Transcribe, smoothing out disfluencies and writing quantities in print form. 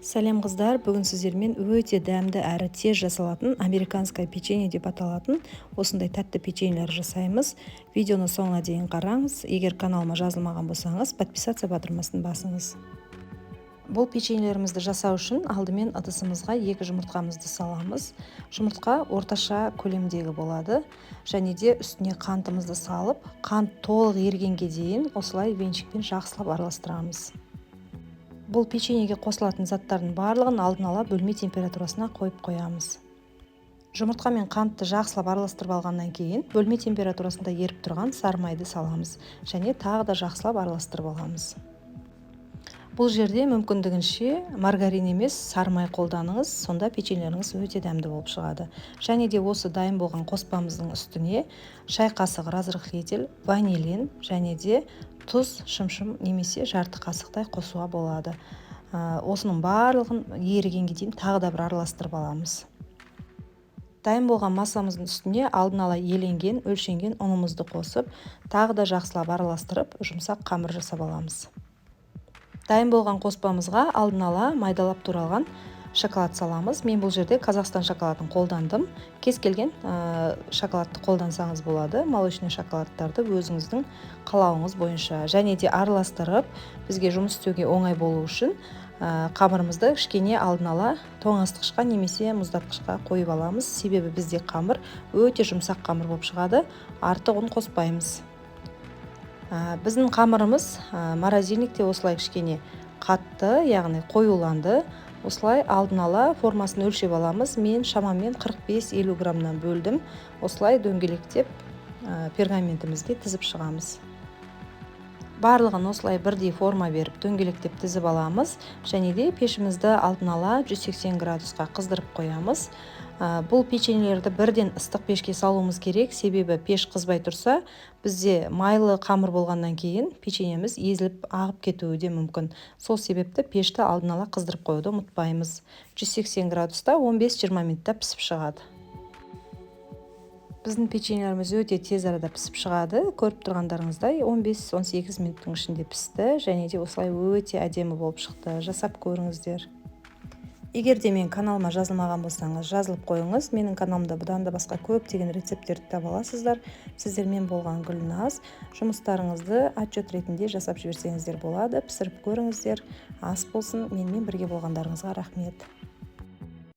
Сәлем қыздар, бүгін сіздермен өте дәмді әрі тез жасалатын американское печенье деп аталатын осындай тәтті печеньелер жасаймыз. Видеоны соңына дейін қараңыз. Егер каналыма жазылмаған болсаңыз, подписаться батырмасын басыңыз. Бұл печеньелерімізді жасау үшін алдымен ыдысымызға 2 жұмыртқамызды саламыз. Жұмыртқа орташа көлемдегі болады. Және де үстіне қантымызды салып, қант толық ерігенге дейін осылай венчикпен жақсылап араластырамыз. Бұл печеньеге қосылатын заттардың барлығын алдын ала бөлме температурасына қойып қоямыз. Жұмыртқа мен қантты жақсылап араластырып алғаннан кейін бөлме температурасында еріп тұрған сары майды саламыз және тағы да жақсылап араластырып аламыз. Бұл жерде мүмкіндігінше маргарин емес сары май қолданыңыз, сонда печеньелеріңіз өте дәмді болып шығады. Және де осы дайын болған қоспамыздың үстіне шай қасығы разрыхлитель, ванилин және де тұз, шымшым немесе жарты қасықтай қосуға болады. Осының барлығын ерігенге дейін тағы да бір араластырып аламыз. Дайын болған массамыздың үстіне алдын ала еленген, өлшенген ұнымызды қосып, тағы да жақсылап араластырып, жұмсақ қамыр жасап аламыз. Дайын болған қоспамызға алдын ала майдалап туралған шоколад саламыз. Мен бұл жерде Қазақстан шоколадын қолдандым. Кез келген шоколадты қолдансаңыз болады. Молочный шоколадтарды өзіңіздің қалауыңыз бойынша. Және де араластырып, бізге жұмыс істеуге оңай болу үшін қамырымызды кішкене алдын ала тоңазытқышқа немесе мұздатқышқа қойып аламыз. Себебі бізде қамыр өте жұмсақ қамыр болып шығады. Артық ұн қоспаймыз. Біздің қамырымыз морозильникте осылай кішкене қатты, яғни қоюланды. Осылай алдын ала формасын өлшеп аламыз. Мен шамамен 45-50 граммнан бөлдім. Осылай дөңгелектеп пергаментімізге тізіп шығамыз. Барлығын осылай бірдей форма беріп дөңгелектеп тізіп аламыз. Және де пешімізді алдын ала 180 градусқа қыздырып қоямыз. Бұл печеньелерді бірден ыстық пешке салуымыз керек, себебі пеш қызбай тұрса, бізде майлы қамыр болғаннан кейін печеньеміз езіліп ағып кетуі де мүмкін. Сол себепті пешті алдын ала қыздырып қоюды ұмытпаймыз. 180 градуста 15-20 минутта пісіп шығады. Біздің печеньелеріміз өте тез арада пісіп шығады. Көріп тұрғандарыңыздай 15-18 минуттың ішінде пісті, және де осылай өте әдемі болып шықты. Жасап көріңіздер. Егер де мен каналыма жазылмаған болсаңыз, жазылып қойыңыз. Менің каналымда бұдан да басқа көптеген рецепттерді таба аласыздар. Сіздермен болған Гүлназ. Жұмыстарыңызды отчет ретінде жасап жіберсеңіздер болады. Пісіріп көріңіздер. Ас болсын. Менімен бірге болғандарыңызға рахмет.